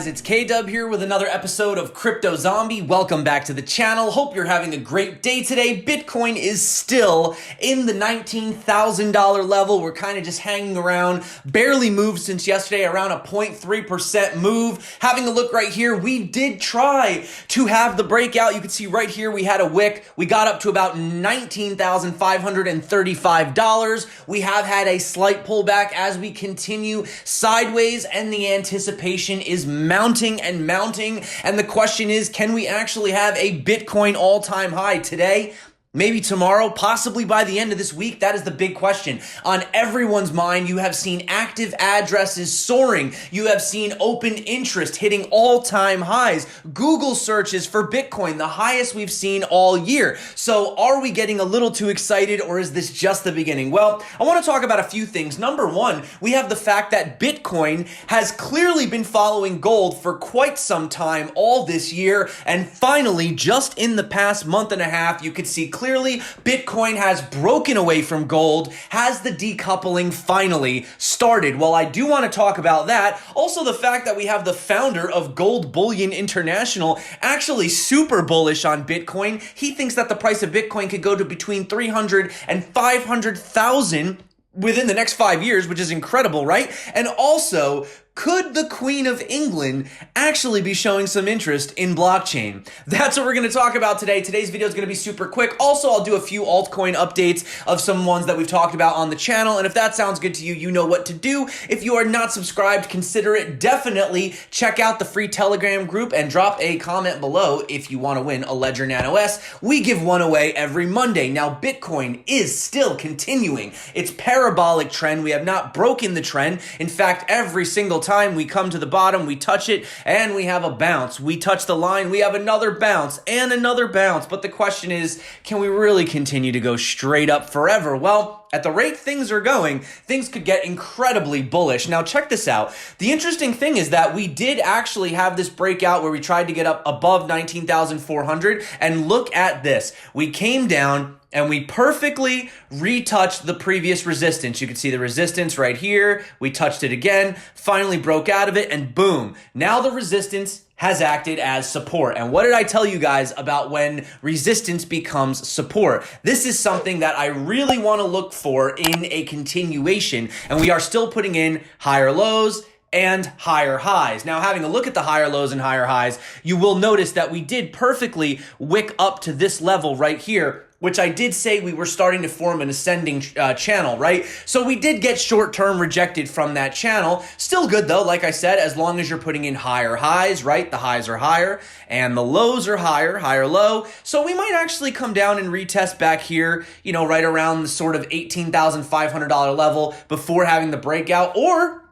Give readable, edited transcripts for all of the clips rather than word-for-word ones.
it's K-Dub here with another episode of CryptoZombie. Welcome back to the channel. Hope you're having a great day today. Bitcoin is still in the $19,000 level. We're kind of just hanging around, barely moved since yesterday, around a 0.3% move. Having a look right here, we did try to have the breakout. You can see right here we had a wick. We got up to about $19,535. We have had a slight pullback as we continue sideways, and the anticipation is mounting and mounting. And the question is, can we actually have a Bitcoin all-time high today? Maybe tomorrow, possibly by the end of this week? That is the big question. On everyone's mind, you have seen active addresses soaring. You have seen open interest hitting all-time highs. Google searches for Bitcoin, the highest we've seen all year. So are we getting a little too excited, or is this just the beginning? Well, I want to talk about a few things. Number one, we have the fact that Bitcoin has clearly been following gold for quite some time all this year. And finally, just in the past month and a half, you could see clearly Bitcoin has broken away from gold. Has the decoupling finally started? Well, I do want to talk about that. Also, the fact that we have the founder of Gold Bullion International actually super bullish on Bitcoin. He thinks that the price of Bitcoin could go to between 300 and 500,000 within the next 5 years, which is incredible, right? And also, could the Queen of England actually be showing some interest in blockchain? That's what we're going to talk about today. Today's video is going to be super quick. Also, I'll do a few altcoin updates of some ones that we've talked about on the channel. And if that sounds good to you, you know what to do. If you are not subscribed, consider it. Definitely check out the free Telegram group and drop a comment below if you want to win a Ledger Nano S. We give one away every Monday. Now, Bitcoin is still continuing its parabolic trend. We have not broken the trend. In fact, every single time we come to the bottom, we touch it, and we have a bounce. We touch the line, we have another bounce, and another bounce. But the question is, can we really continue to go straight up forever? Well, at the rate things are going, things could get incredibly bullish. Now, check this out. The interesting thing is that we did actually have this breakout where we tried to get up above 19,400, and look at this. We came down and we perfectly retouched the previous resistance. You can see the resistance right here. We touched it again, finally broke out of it, and boom. Now the resistance has acted as support. And what did I tell you guys about when resistance becomes support? This is something that I really want to look for in a continuation. And we are still putting in higher lows and higher highs. Now, having a look at the higher lows and higher highs, you will notice that we did perfectly wick up to this level right here, which I did say we were starting to form an ascending channel, right? So we did get short-term rejected from that channel. Still good though, like I said, as long as you're putting in higher highs, right? The highs are higher and the lows are higher, higher low. So we might actually come down and retest back here, you know, right around the sort of $18,500 level before having the breakout, or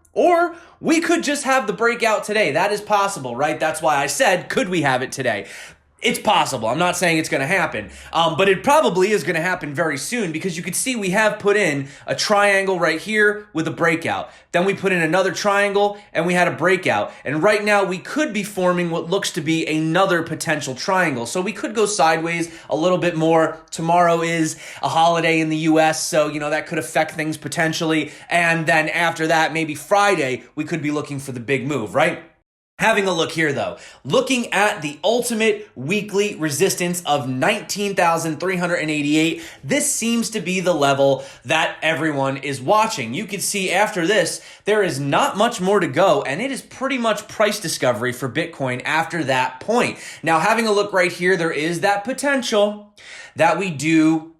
we could just have the breakout today. That is possible, right? That's why I said, could we have it today? It's possible. I'm not saying it's going to happen, but it probably is going to happen very soon, because you can see we have put in a triangle right here with a breakout. Then we put in another triangle and we had a breakout. And right now we could be forming what looks to be another potential triangle. So we could go sideways a little bit more. Tomorrow is a holiday in the US, so you know that could affect things potentially. And then after that, maybe Friday, we could be looking for the big move, right? Having a look here though, looking at the ultimate weekly resistance of 19,388, this seems to be the level that everyone is watching. You can see after this, there is not much more to go, and it is pretty much price discovery for Bitcoin after that point. Now, having a look right here, there is that potential that we do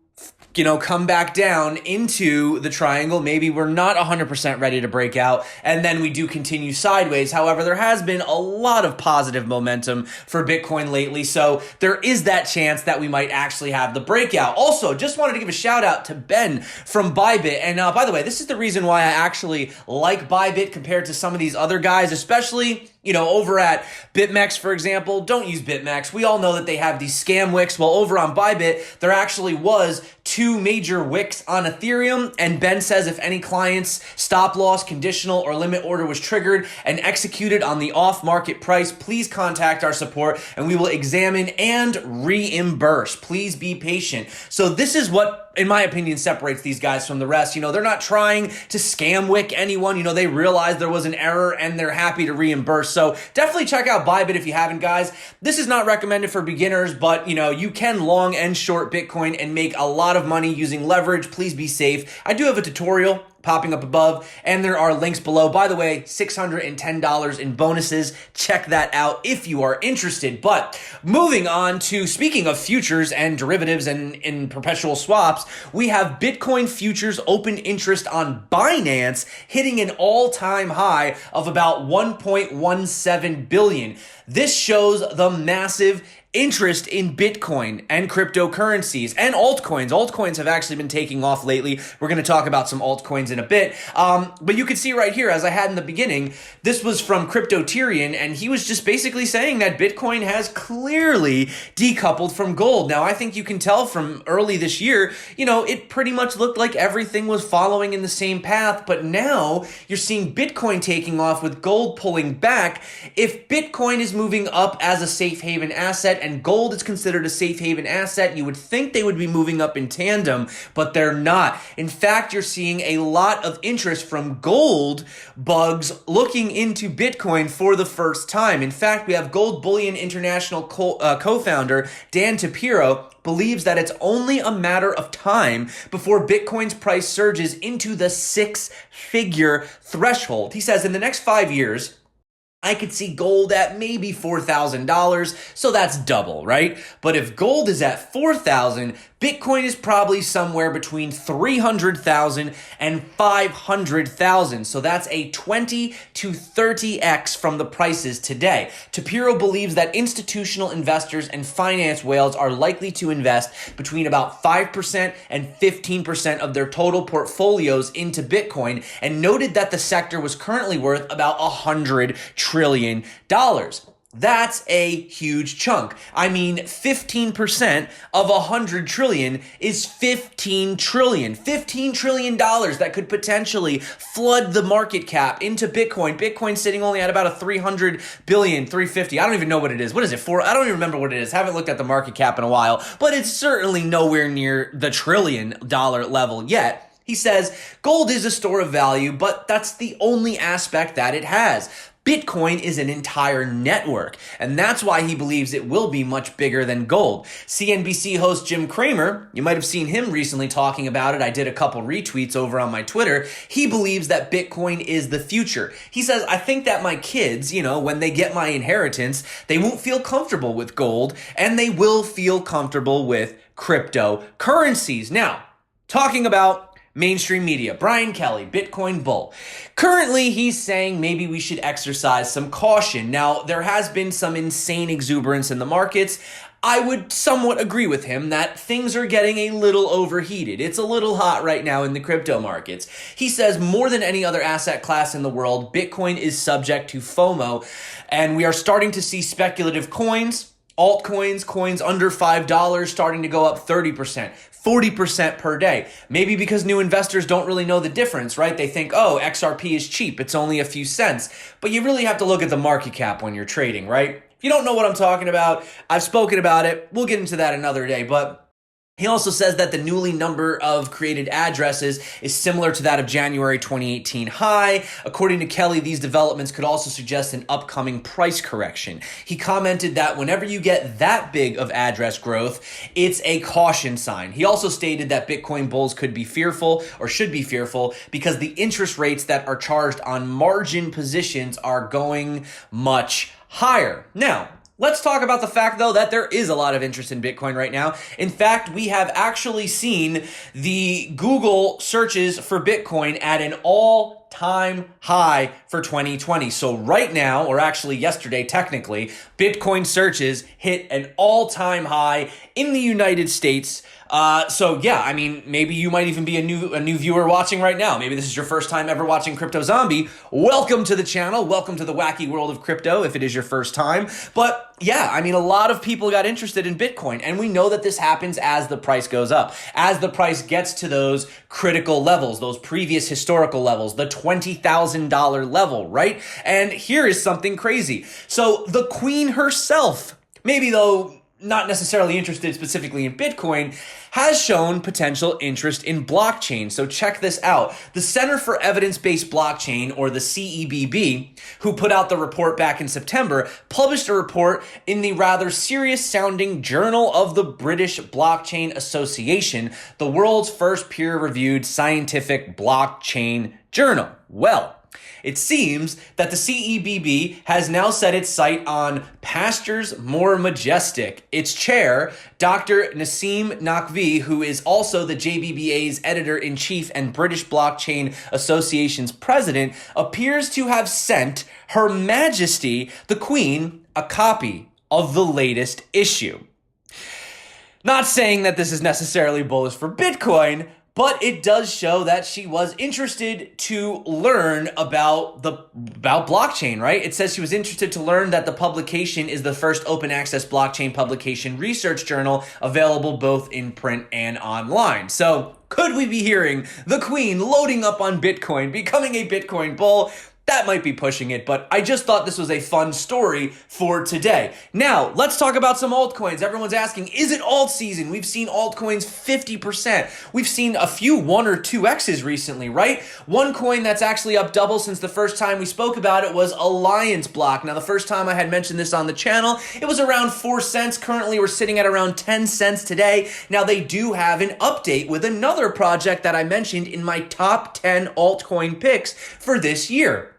come back down into the triangle. Maybe we're not 100% ready to break out, and then we do continue sideways. However, there has been a lot of positive momentum for Bitcoin lately, so there is that chance that we might actually have the breakout. Also, just wanted to give a shout out to Ben from Bybit. And by the way, this is the reason why I actually like Bybit compared to some of these other guys, especially over at BitMEX, for example. Don't use BitMEX. We all know that they have these scam wicks. Well, over on Bybit, there actually was 2 major wicks on Ethereum, and Ben says if any client's stop loss, conditional, or limit order was triggered and executed on the off-market price, please contact our support and we will examine and reimburse. Please be patient. So this is what, in my opinion, separates these guys from the rest. You know, they're not trying to scam wick anyone. You know, they realize there was an error and they're happy to reimburse. So definitely check out Bybit if you haven't, guys. This is not recommended for beginners, but you know, you can long and short Bitcoin and make a lot of money using leverage. Please be safe. I do have a tutorial popping up above, and there are links below. By the way, $610 in bonuses. Check that out if you are interested. But moving on to, speaking of futures and derivatives and in perpetual swaps, we have Bitcoin futures open interest on Binance hitting an all-time high of about 1.17 billion. This shows the massive interest in Bitcoin and cryptocurrencies and altcoins. Altcoins have actually been taking off lately. We're going to talk about some altcoins in a bit. But you can see right here, as I had in the beginning, this was from CryptoZombie, and he was just basically saying that Bitcoin has clearly decoupled from gold. Now, I think you can tell from early this year, you know, it pretty much looked like everything was following in the same path, but now you're seeing Bitcoin taking off with gold pulling back. If Bitcoin is moving up as a safe haven asset and gold is considered a safe haven asset, you would think they would be moving up in tandem, but they're not. In fact, you're seeing a lot of interest from gold bugs looking into Bitcoin for the first time. In fact, we have Gold Bullion International co-founder Dan Tapiro believes that it's only a matter of time before Bitcoin's price surges into the 6-figure threshold. He says in the next 5 years, I could see gold at maybe $4,000, so that's double, right? But if gold is at $4,000, Bitcoin is probably somewhere between 300,000 and 500,000. So that's a 20 to 30x from the prices today. Tapiro believes that institutional investors and finance whales are likely to invest between about 5% and 15% of their total portfolios into Bitcoin, and noted that the sector was currently worth about $100 trillion. That's a huge chunk. I mean, 15% of 100 trillion is 15 trillion. $15 trillion that could potentially flood the market cap into Bitcoin. Bitcoin sitting only at about a 300 billion, 350. I don't even know what it is. What is it for? I don't even remember what it is. Haven't looked at the market cap in a while, but it's certainly nowhere near the $1 trillion level yet. He says gold is a store of value, but that's the only aspect that it has. Bitcoin is an entire network, and that's why he believes it will be much bigger than gold. CNBC host Jim Cramer, you might have seen him recently talking about it. I did a couple retweets over on my Twitter. He believes that Bitcoin is the future. He says, I think that my kids, you know, when they get my inheritance, they won't feel comfortable with gold, and they will feel comfortable with cryptocurrencies. Now, talking about mainstream media, Brian Kelly, Bitcoin bull. Currently, he's saying maybe we should exercise some caution. Now, there has been some insane exuberance in the markets. I would somewhat agree with him that things are getting a little overheated. It's a little hot right now in the crypto markets. He says more than any other asset class in the world, Bitcoin is subject to FOMO, and we are starting to see speculative coins, altcoins, coins under $5 starting to go up 30%. 40% per day. Maybe because new investors don't really know the difference, right? They think, oh, XRP is cheap. It's only a few cents. But you really have to look at the market cap when you're trading, right? If you don't know what I'm talking about, I've spoken about it. We'll get into that another day. But he also says that the newly number of created addresses is similar to that of January 2018 high. According to Kelly, these developments could also suggest an upcoming price correction. He commented that whenever you get that big of address growth, it's a caution sign. He also stated that Bitcoin bulls could be fearful or should be fearful because the interest rates that are charged on margin positions are going much higher. Now, let's talk about the fact, though, that there is a lot of interest in Bitcoin right now. In fact, we have actually seen the Google searches for Bitcoin at an all-time high for 2020. So right now, or actually yesterday, technically, Bitcoin searches hit an all-time high in the United States. So yeah, I mean, maybe you might even be a new viewer watching right now. Maybe this is your first time ever watching CryptoZombie. Welcome to the channel. Welcome to the wacky world of crypto if it is your first time. But yeah, I mean, a lot of people got interested in Bitcoin, and we know that this happens as the price goes up, as the price gets to those critical levels, those previous historical levels, the $20,000 level, right? And here is something crazy. So the Queen herself, maybe though not necessarily interested specifically in Bitcoin, has shown potential interest in blockchain. So check this out. The Center for Evidence-Based Blockchain, or the CEBB, who put out the report back in September, published a report in the rather serious-sounding Journal of the British Blockchain Association, the world's first peer-reviewed scientific blockchain journal. Well, it seems that the CEBB has now set its sight on pastures more majestic. Its chair, Dr. Nassim Naqvi, who is also the JBBA's editor-in-chief and British Blockchain Association's president, appears to have sent Her Majesty the Queen a copy of the latest issue. Not saying that this is necessarily bullish for Bitcoin, but it does show that she was interested to learn about blockchain, right? It says she was interested to learn that the publication is the first open access blockchain publication research journal available both in print and online. So could we be hearing the Queen loading up on Bitcoin, becoming a Bitcoin bull? That might be pushing it, but I just thought this was a fun story for today. Now, let's talk about some altcoins. Everyone's asking, is it alt season? We've seen altcoins 50%. We've seen a few 1 or 2X's recently, right? One coin that's actually up double since the first time we spoke about it was Alliance Block. Now, the first time I had mentioned this on the channel, it was around 4 cents. Currently, we're sitting at around 10 cents today. Now, they do have an update with another project that I mentioned in my top 10 altcoin picks for this year.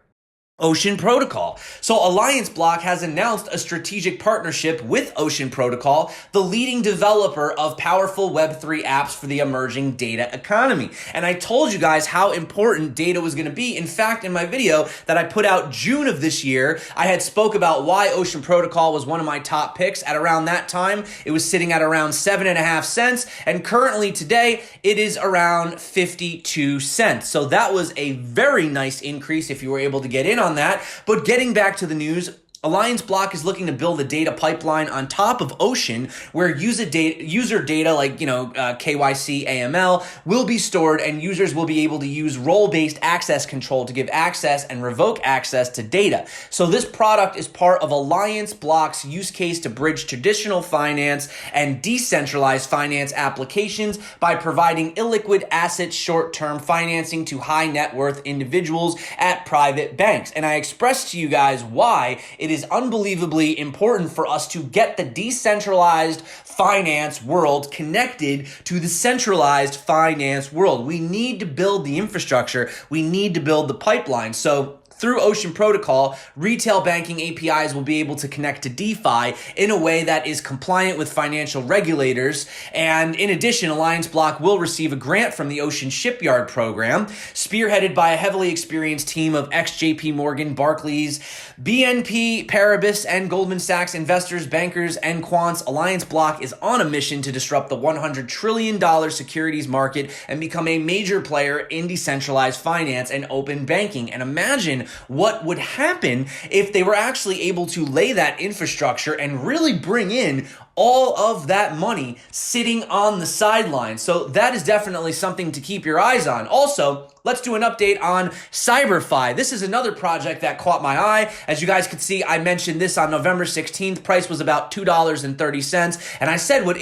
Ocean Protocol. So Alliance Block has announced a strategic partnership with Ocean Protocol, the leading developer of powerful Web3 apps for the emerging data economy. And I told you guys how important data was going to be. In fact, in my video that I put out June of this year, I had spoke about why Ocean Protocol was one of my top picks. At around that time, it was sitting at around 7.5 cents. And currently today, it is around 52 cents. So that was a very nice increase if you were able to get in on that. But getting back to the news, Alliance Block is looking to build a data pipeline on top of Ocean where user data like, KYC, AML will be stored, and users will be able to use role-based access control to give access and revoke access to data. So this product is part of Alliance Block's use case to bridge traditional finance and decentralized finance applications by providing illiquid asset short-term financing to high net worth individuals at private banks. And I expressed to you guys why it is unbelievably important for us to get the decentralized finance world connected to the centralized finance world. We need to build the infrastructure. We need to build the pipeline. So through Ocean Protocol, retail banking APIs will be able to connect to DeFi in a way that is compliant with financial regulators. And in addition, Alliance Block will receive a grant from the Ocean Shipyard program, spearheaded by a heavily experienced team of ex-JP Morgan, Barclays, BNP Paribas, and Goldman Sachs investors, bankers, and quants. Alliance Block is on a mission to disrupt the $100 trillion securities market and become a major player in decentralized finance and open banking. And imagine what would happen if they were actually able to lay that infrastructure and really bring in all of that money sitting on the sidelines. So that is definitely something to keep your eyes on. Also, let's do an update on CyberFi. This is another project that caught my eye. As you guys could see, I mentioned this on November 16th. Price was about $2.30. And I said what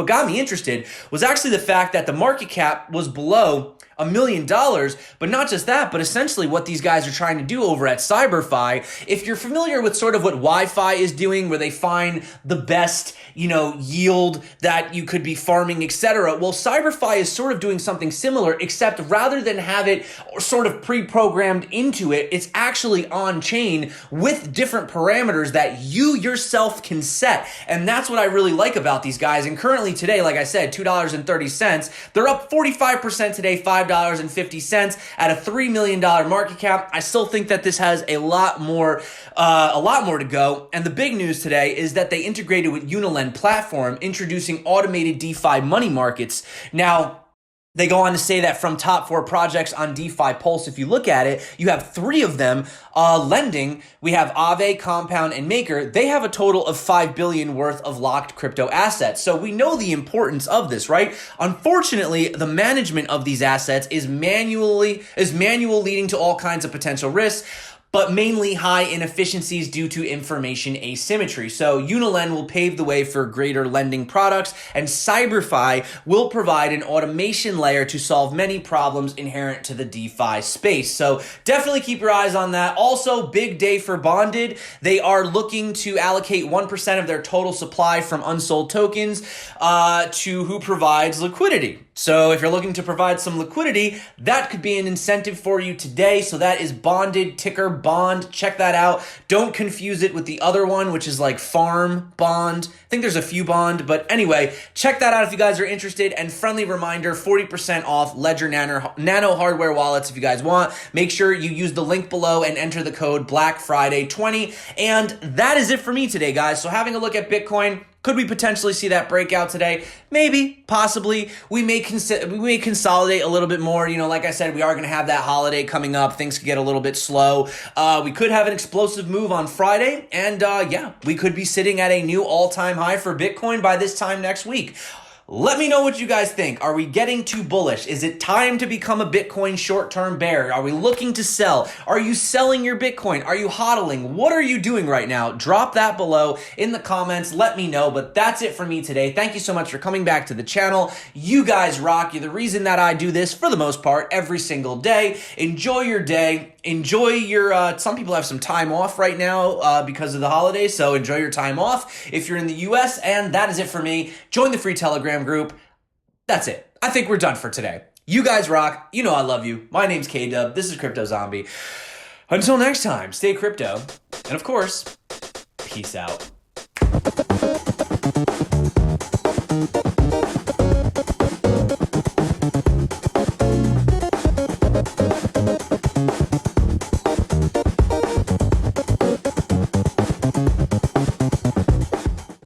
got me interested was actually the fact that the market cap was below $1 million, but not just that, but essentially what these guys are trying to do over at CyberFi. If you're familiar with sort of what Wi-Fi is doing, where they find the best, yield that you could be farming, etc. Well, CyberFi is sort of doing something similar, except rather than have it sort of pre-programmed into it, it's actually on chain with different parameters that you yourself can set. And that's what I really like about these guys. And currently today, like I said, $2.30. They're up 45% today, $5.50 at a $3 million market cap. I still think that this has a lot more to go. And the big news today is that they integrated with Unilend platform, introducing automated DeFi money markets. Now, They go on to say that from top 4 projects on DeFi Pulse, if you look at it, you have 3 of them lending. We have Aave, Compound, and Maker. They have a total of $5 billion worth of locked crypto assets. So we know the importance of this, right? Unfortunately, the management of these assets is manual, leading to all kinds of potential risks, but mainly high inefficiencies due to information asymmetry. So Unilend will pave the way for greater lending products, and CyberFi will provide an automation layer to solve many problems inherent to the DeFi space. So definitely keep your eyes on that. Also, big day for Bonded. They are looking to allocate 1% of their total supply from unsold tokens to who provides liquidity. So if you're looking to provide some liquidity, that could be an incentive for you today. So that is Bonded, ticker Bond. Check that out. Don't confuse it with the other one, which is like Farm Bond. I think there's a few Bond, but anyway, check that out if you guys are interested. And friendly reminder, 40% off Ledger Nano hardware wallets if you guys want. Make sure you use the link below and enter the code Black Friday 20. And that is it for me today, guys. So having a look at Bitcoin, could we potentially see that breakout today? Maybe, possibly. We may consolidate a little bit more. You know, like I said, we are going to have that holiday coming up. Things could get a little bit slow. We could have an explosive move on Friday. And yeah, we could be sitting at a new all-time high for Bitcoin by this time next week. Let me know what you guys think. Are we getting too bullish? Is it time to become a Bitcoin short-term bear? Are we looking to sell? Are you selling your Bitcoin? Are you hodling? What are you doing right now? Drop that below in the comments. Let me know. But that's it for me today. Thank you so much for coming back to the channel. You guys rock. You're the reason that I do this for the most part every single day. Enjoy your day. Enjoy your, some people have some time off right now because of the holidays, so enjoy your time off if you're in the US, and that is it for me. Join the free Telegram group. That's it. I think we're done for today. You guys rock. You know I love you. My name's K-Dub. This is CryptoZombie. Until next time, stay crypto, and of course, peace out.